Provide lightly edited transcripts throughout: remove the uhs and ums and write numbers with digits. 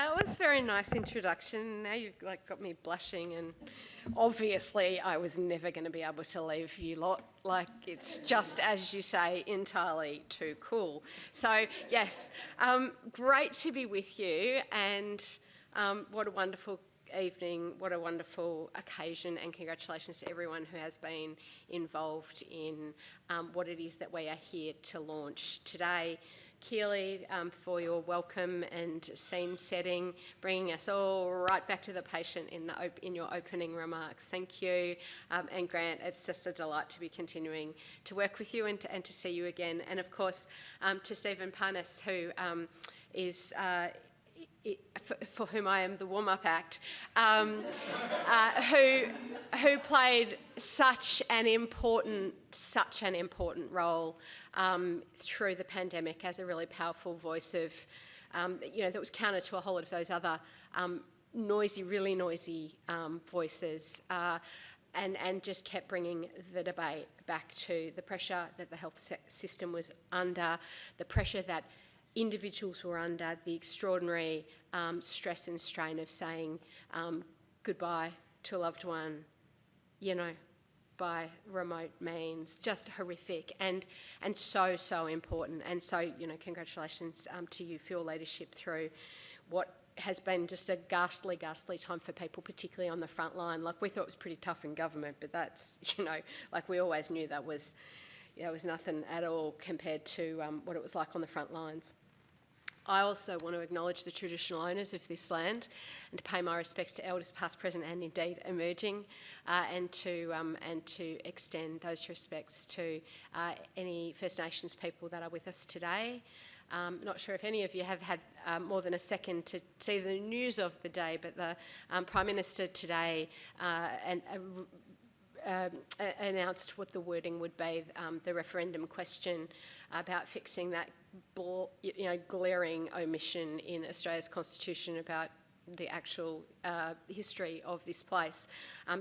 That was a very nice introduction. Now you've got me blushing, and obviously I was never going to be able to leave you lot. It's just, as you say, entirely too cool. So yes, great to be with you, and what a wonderful evening, what a wonderful occasion, and congratulations to everyone who has been involved in what it is that we are here to launch today. Keely, for your welcome and scene setting, bringing us all right back to the patient in your opening remarks. Thank you. And Grant, it's just a delight to be continuing to work with you and to see you again. And of course, to Stephen Parnas, who is... for whom I am the warm-up act, who played such an important role through the pandemic as a really powerful voice of, that was counter to a whole lot of those other really noisy voices, and just kept bringing the debate back to the pressure that the health system was under, the pressure that individuals were under, the extraordinary stress and strain of saying goodbye to a loved one, by remote means, just horrific and so important. And so, congratulations to you for your leadership through what has been just a ghastly time for people, particularly on the front line. We thought it was pretty tough in government, but that's, we always knew that was nothing at all compared to what it was like on the front lines. I also want to acknowledge the traditional owners of this land and to pay my respects to elders past, present and indeed emerging, and to extend those respects to any First Nations people that are with us today. Not sure if any of you have had more than a second to see the news of the day, but the Prime Minister today announced what the wording would be, the referendum question about fixing that glaring omission in Australia's constitution about the actual history of this place.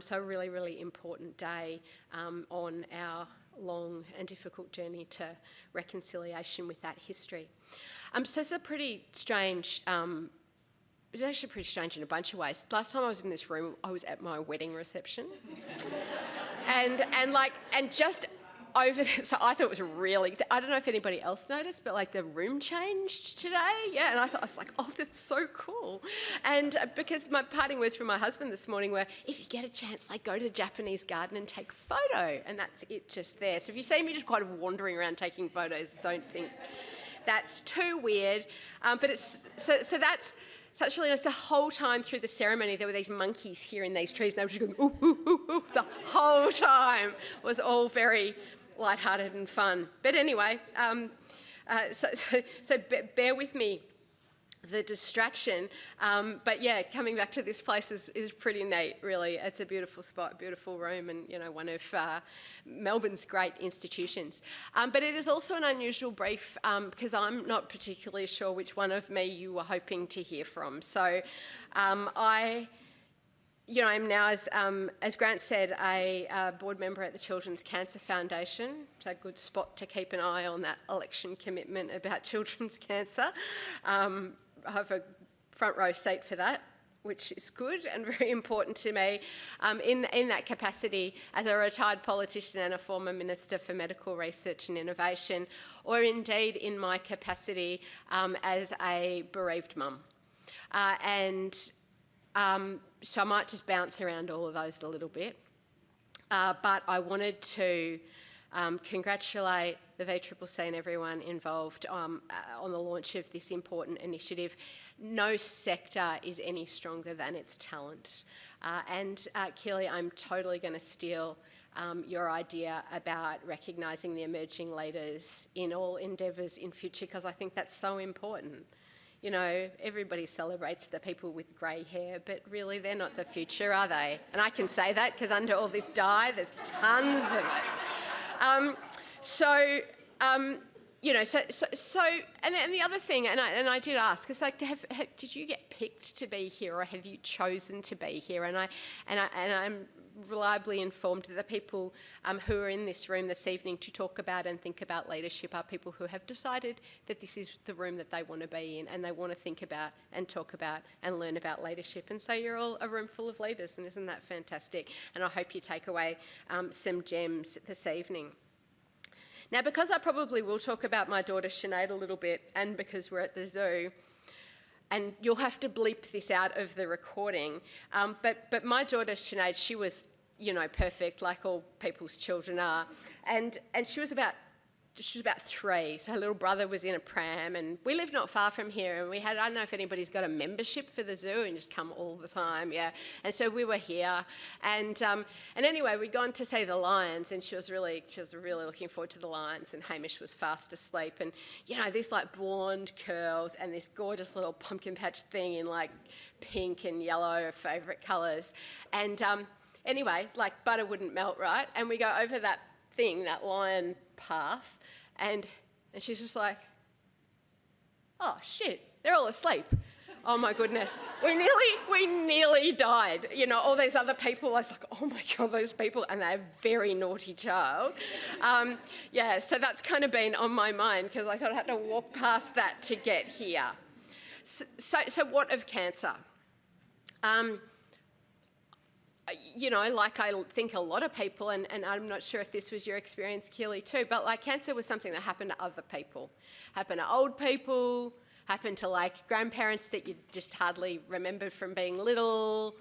So a really important day on our long and difficult journey to reconciliation with that history. So it's a pretty strange... It was actually pretty strange in a bunch of ways. Last time I was in this room, I was at my wedding reception. and just over this, so I thought it was really, I don't know if anybody else noticed, but the room changed today. Yeah, and I was like, oh, that's so cool. And because my parting words from my husband this morning were, if you get a chance, go to the Japanese garden and take a photo. And that's it, just there. So if you see me just kind of wandering around taking photos, don't think that's too weird. But it's, so that's really nice. The whole time through the ceremony, there were these monkeys here in these trees, and they were just going, ooh, ooh, ooh, ooh. The whole time it was all very lighthearted and fun. But anyway, so bear with me, the distraction. But yeah, coming back to this place is pretty neat, really. It's a beautiful spot, beautiful room, and one of Melbourne's great institutions. But it is also an unusual brief because I'm not particularly sure which one of me you were hoping to hear from. So I'm now, as Grant said, a board member at the Children's Cancer Foundation. It's a good spot to keep an eye on that election commitment about children's cancer. I have a front row seat for that, which is good and very important to me. In that capacity as a retired politician and a former Minister for Medical Research and Innovation, or indeed in my capacity as a bereaved mum. So I might just bounce around all of those a little bit. But I wanted to congratulate the VCCC and everyone involved on the launch of this important initiative. No sector is any stronger than its talent. Keely, I'm totally going to steal your idea about recognising the emerging leaders in all endeavours in future, because I think that's so important. Everybody celebrates the people with grey hair, but really they're not the future, are they? And I can say that because under all this dye, there's tons of it. And the other thing, and I did ask, is did you get picked to be here, or have you chosen to be here? And I'm reliably informed that the people who are in this room this evening to talk about and think about leadership are people who have decided that this is the room that they want to be in, and they want to think about and talk about and learn about leadership. And so you're all a room full of leaders, and isn't that fantastic? And I hope you take away some gems this evening. Now, because I probably will talk about my daughter Sinead a little bit, and because we're at the zoo, and you'll have to bleep this out of the recording, but my daughter Sinead, she was, perfect, like all people's children are, and she was about 3, so her little brother was in a pram, and we live not far from here, and we had, I don't know if anybody's got a membership for the zoo and just come all the time, yeah, and so we were here, and anyway, we'd gone to see the lions, and she was really looking forward to the lions, and Hamish was fast asleep, and, these like blonde curls and this gorgeous little pumpkin patch thing in like pink and yellow favourite colours, and anyway, like butter wouldn't melt, right, and we go over that thing, that lion path, and she's just like, oh shit, they're all asleep. Oh my goodness, we nearly died. All these other people, I was like, oh my God, those people, and they're a very naughty child. Yeah, so that's kind of been on my mind because I thought I had to walk past that to get here. So what of cancer? Like I think a lot of people, and I'm not sure if this was your experience, Keely, too, but like cancer was something that happened to other people. Happened to old people, happened to like grandparents that you just hardly remembered from being little,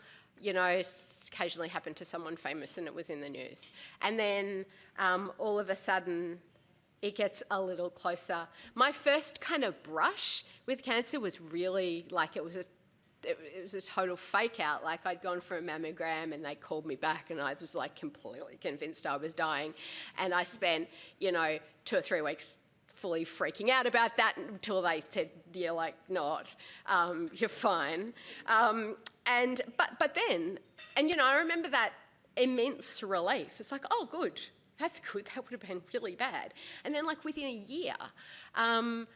occasionally happened to someone famous and it was in the news. And then all of a sudden it gets a little closer. My first kind of brush with cancer was really like it was a total fake out. Like I'd gone for a mammogram and they called me back and I was like completely convinced I was dying. And I spent, 2 or 3 weeks fully freaking out about that until they said, you're like not, you're fine. But then, I remember that immense relief. It's like, oh good, that's good, that would have been really bad. And then like within a year, I'm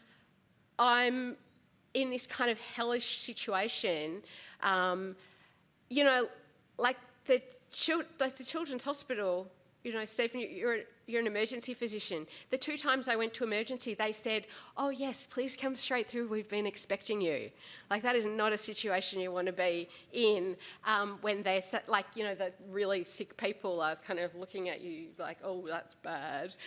in this kind of hellish situation, like the children's hospital, Stephen, you're an emergency physician. The 2 times I went to emergency, they said, oh yes, please come straight through, we've been expecting you. Like that is not a situation you want to be in when they're, the really sick people are kind of looking at you like, oh, that's bad.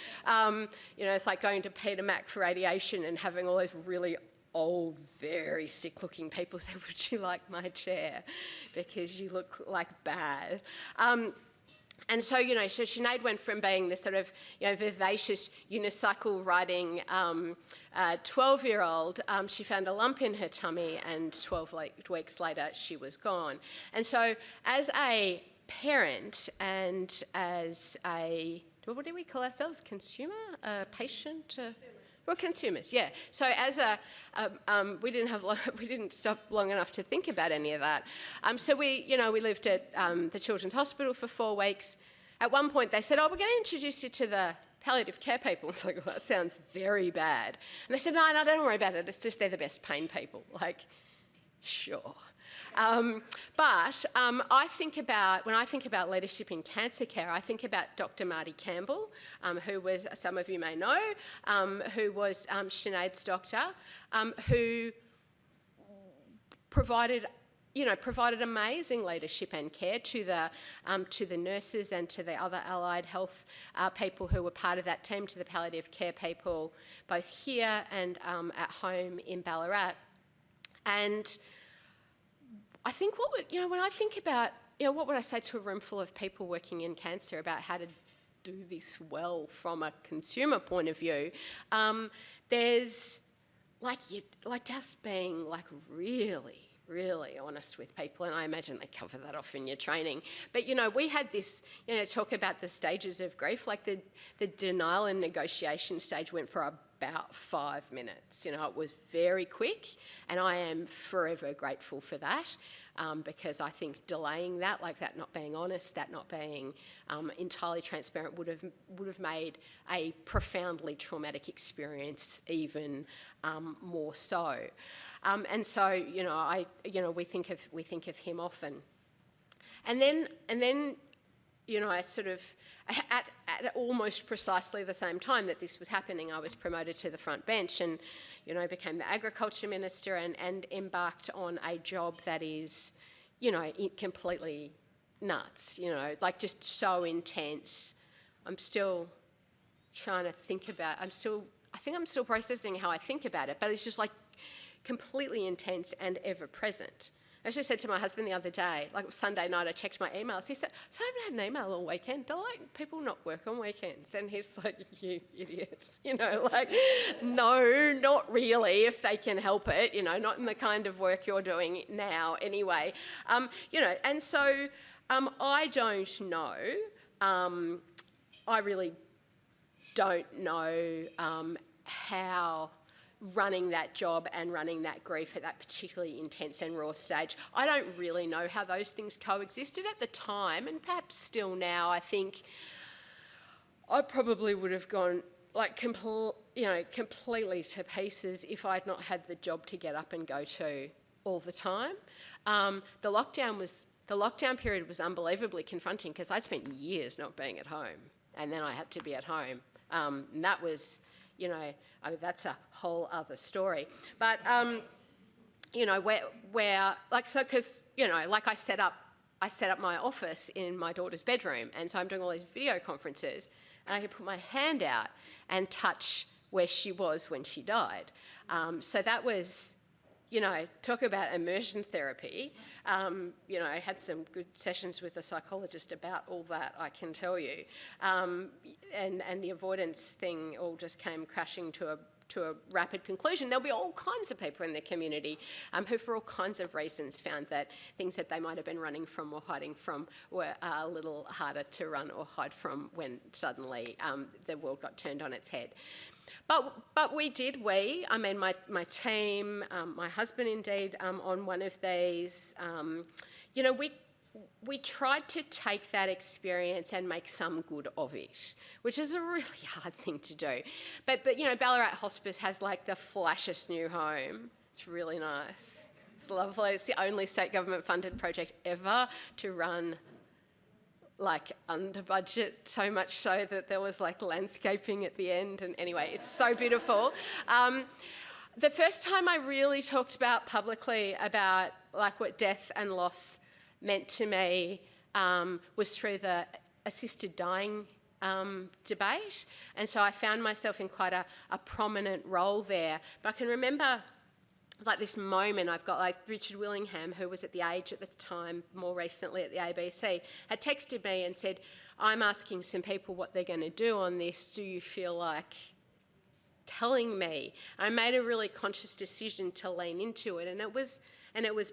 It's like going to Peter Mac for radiation and having all those really old, very sick-looking people say, would you like my chair? Because you look like bad. And so, so Sinead went from being this sort of, vivacious, unicycle-riding 12-year-old, she found a lump in her tummy and 12 weeks later she was gone. And so as a parent and as a, what do we call ourselves? Consumer? Patient? We're consumers, yeah. So as we didn't stop long enough to think about any of that. So we lived at the Children's Hospital for 4 weeks. At one point they said, oh, we're going to introduce you to the palliative care people. It's like, well, that sounds very bad. And they said, no, don't worry about it. It's just they're the best pain people. Like, sure. But when I think about leadership in cancer care, I think about Dr. Marty Campbell, who was, some of you may know, who was Sinead's doctor, who provided amazing leadership and care to the nurses and to the other allied health people who were part of that team, to the palliative care people, both here and at home in Ballarat. And I think when I think about, what would I say to a room full of people working in cancer about how to do this well from a consumer point of view, there's just being really honest with people, and I imagine they cover that off in your training. But, we had this, talk about the stages of grief, like the denial and negotiation stage went for about 5 minutes. It was very quick, and I am forever grateful for that, because I think delaying that, like that not being honest, that not being entirely transparent would have made a profoundly traumatic experience even more so. And so, we think of him often. And then I sort of, at almost precisely the same time that this was happening, I was promoted to the front bench and, became the agriculture minister and embarked on a job that is, completely nuts, like just so intense. I'm still trying to think about, I think I'm still processing how I think about it, but it's just like completely intense and ever present. I just said to my husband the other day, like Sunday night, I checked my emails. He said, I haven't had an email all weekend. Do people not work on weekends? And he's like, you idiot. No, not really, if they can help it, not in the kind of work you're doing now anyway. And so I don't know. I really don't know how running that job and running that grief at that particularly intense and raw stage. I don't really know how those things coexisted at the time, and perhaps still now. I think I probably would have gone like completely to pieces if I'd not had the job to get up and go to all the time. The lockdown period was unbelievably confronting because I'd spent years not being at home, and then I had to be at home. And that was, that's a whole other story. But, because I set up my office in my daughter's bedroom, and so I'm doing all these video conferences, and I could put my hand out and touch where she was when she died. So that was, talk about immersion therapy. I had some good sessions with a psychologist about all that, I can tell you. And the avoidance thing all just came crashing to a rapid conclusion. There'll be all kinds of people in the community who, for all kinds of reasons, found that things that they might have been running from or hiding from were a little harder to run or hide from when suddenly the world got turned on its head. But my team, my husband indeed, on one of these, we tried to take that experience and make some good of it, which is a really hard thing to do. But Ballarat Hospice has like the flashiest new home. It's really nice. It's lovely. It's the only state government funded project ever to run like under budget, so much so that there was like landscaping at the end. And anyway, it's so beautiful. The first time I really talked about publicly about like what death and loss meant to me was through the assisted dying debate. And so I found myself in quite a prominent role there. But I can remember like this moment, I've got like Richard Willingham, who was at The Age at the time, more recently at the ABC, had texted me and said, I'm asking some people what they're going to do on this. Do you feel like telling me? I made a really conscious decision to lean into it, and it was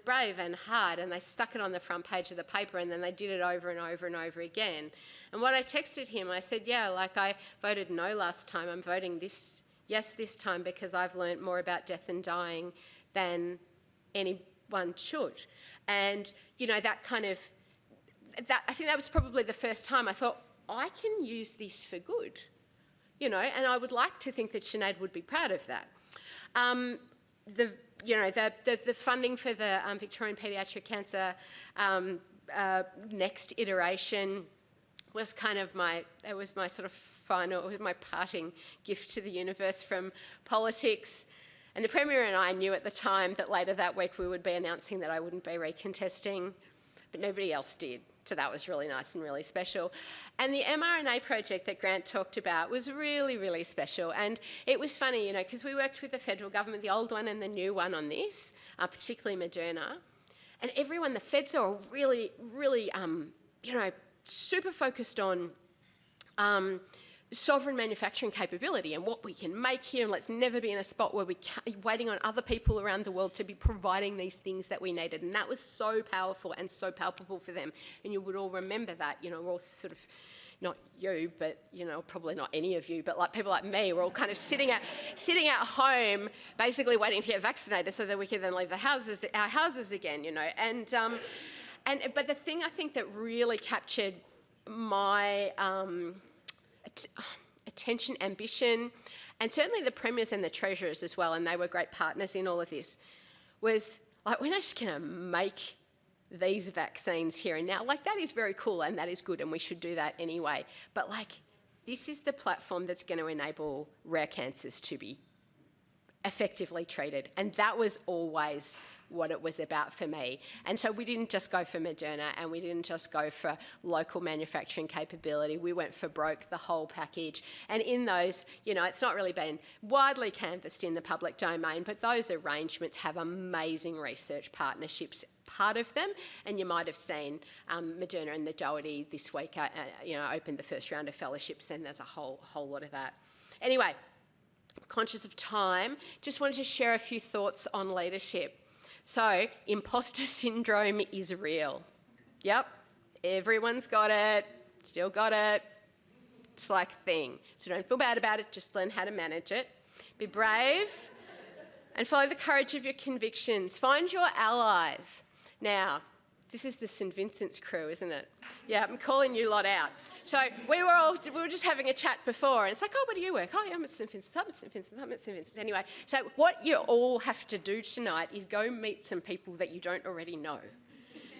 brave and hard, and they stuck it on the front page of the paper, and then they did it over and over and over again. And what I texted him, I said, yeah, like I voted no last time, I'm voting yes this time because I've learnt more about death and dying than anyone should. And, that kind of, I think that was probably the first time I thought, I can use this for good, and I would like to think that Sinead would be proud of that. The funding for the Victorian Paediatric Cancer next iteration was kind of my sort of final, it was my parting gift to the universe from politics. And the Premier and I knew at the time that later that week we would be announcing that I wouldn't be recontesting, but nobody else did. So that was really nice and really special. And the mRNA project that Grant talked about was really, really special. And it was funny, because we worked with the federal government, the old one and the new one on this, particularly Moderna. And everyone, the feds are really, really, super focused on sovereign manufacturing capability and what we can make here, and let's never be in a spot where we're waiting on other people around the world to be providing these things that we needed. And that was so powerful and so palpable for them. And you would all remember that, we're all sort of, not you, but, probably not any of you, but like people like me, we're all kind of sitting at home, basically waiting to get vaccinated so that we can then leave our houses again, but the thing I think that really captured my attention, ambition, and certainly the premiers and the treasurers as well, and they were great partners in all of this, was like, we're not just going to make these vaccines here and now. Like, that is very cool and that is good and we should do that anyway. But like, this is the platform that's going to enable rare cancers to be effectively treated. And that was always what it was about for me. And so we didn't just go for Moderna and we didn't just go for local manufacturing capability. We went for broke, the whole package. And in those, you know, it's not really been widely canvassed in the public domain, but those arrangements have amazing research partnerships part of them. And you might have seen Moderna and the Doherty this week, you know, opened the first round of fellowships, and there's a whole lot of that. Anyway, conscious of time, just wanted to share a few thoughts on leadership. So, imposter syndrome is real. Yep, everyone's got it, still got it. It's like a thing. So don't feel bad about it, just learn how to manage it. Be brave and follow the courage of your convictions. Find your allies. Now, this is the St Vincent's crew, isn't it? Yeah, I'm calling you lot out. So we were just having a chat before, and it's like, oh, where do you work? Oh, yeah, I'm at St Vincent's, I'm at St Vincent's, I'm at St Vincent's. Anyway, so what you all have to do tonight is go meet some people that you don't already know.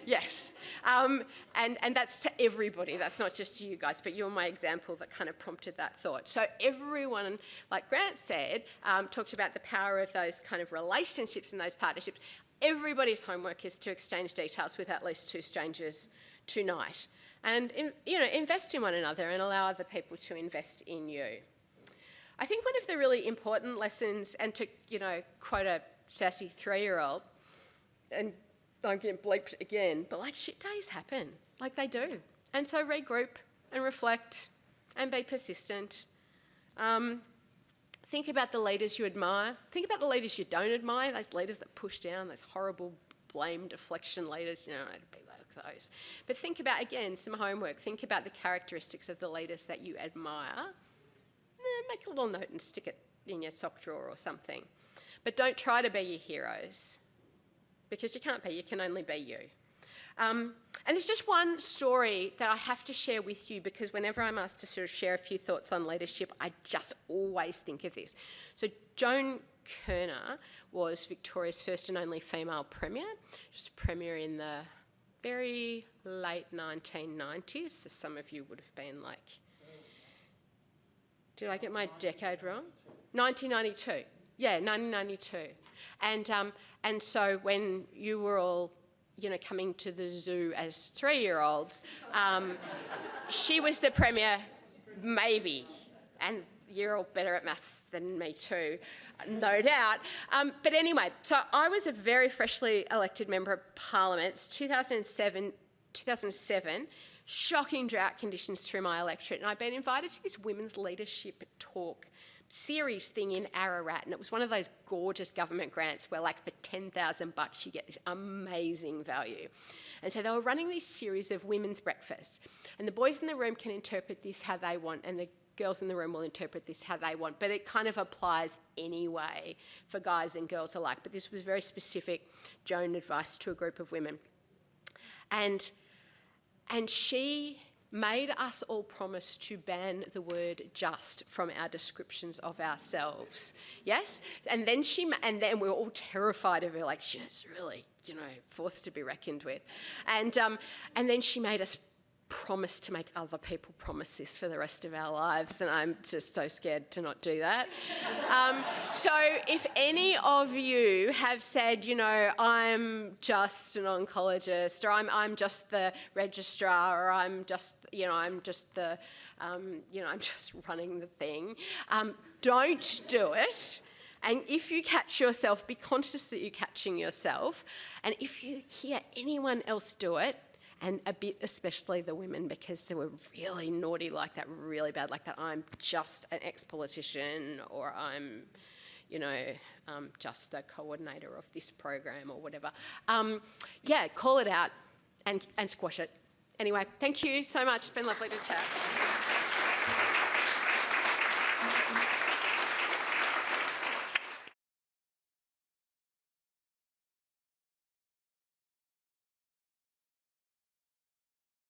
Yes, and that's to everybody. That's not just to you guys, but you're my example that kind of prompted that thought. So everyone, like Grant said, talked about the power of those kind of relationships and those partnerships. Everybody's homework is to exchange details with at least 2 strangers tonight. And, you know, invest in one another and allow other people to invest in you. I think one of the really important lessons, and to, you know, quote a sassy 3-year-old, and I'm getting bleeped again, but like, shit days happen, like they do. And so regroup and reflect and be persistent. Think about the leaders you admire. Think about the leaders you don't admire, those leaders that push down, those horrible blame deflection leaders, you know, I'd be like those. But think about, again, some homework. Think about the characteristics of the leaders that you admire. Make a little note and stick it in your sock drawer or something. But don't try to be your heroes, because you can't be, you can only be you. And there's just one story that I have to share with you, because whenever I'm asked to sort of share a few thoughts on leadership, I just always think of this. So Joan Kirner was Victoria's first and only female premier. She was premier in the very late 1990s, so some of you would have been like, did I get my decade wrong? 1992. Yeah, 1992. And so when you were all, you know, coming to the zoo as 3-year-olds, she was the premier, maybe, and you're all better at maths than me too, no doubt. But anyway, so I was a very freshly elected member of Parliament. It's 2007, shocking drought conditions through my electorate, and I'd been invited to this women's leadership talk series thing in Ararat, and it was one of those gorgeous government grants where, like, for $10,000 you get this amazing value. And so they were running this series of women's breakfasts, and the boys in the room can interpret this how they want, and the girls in the room will interpret this how they want, but it kind of applies anyway for guys and girls alike. But this was very specific Joan advice to a group of women. And she made us all promise to ban the word just from our descriptions of ourselves. Yes? And then we were all terrified of her, like, she's really, you know, forced to be reckoned with. And then she made us promise to make other people promise this for the rest of our lives, and I'm just so scared to not do that. So if any of you have said, you know, I'm just an oncologist, or I'm just the registrar, or I'm just running the thing, don't do it. And if you catch yourself, be conscious that you're catching yourself. And if you hear anyone else do it, and a bit especially the women, because they were really naughty like that, really bad like that, I'm just an ex-politician, or I'm, you know, just a coordinator of this program or whatever. Yeah, call it out and squash it. Anyway, thank you so much. It's been lovely to chat.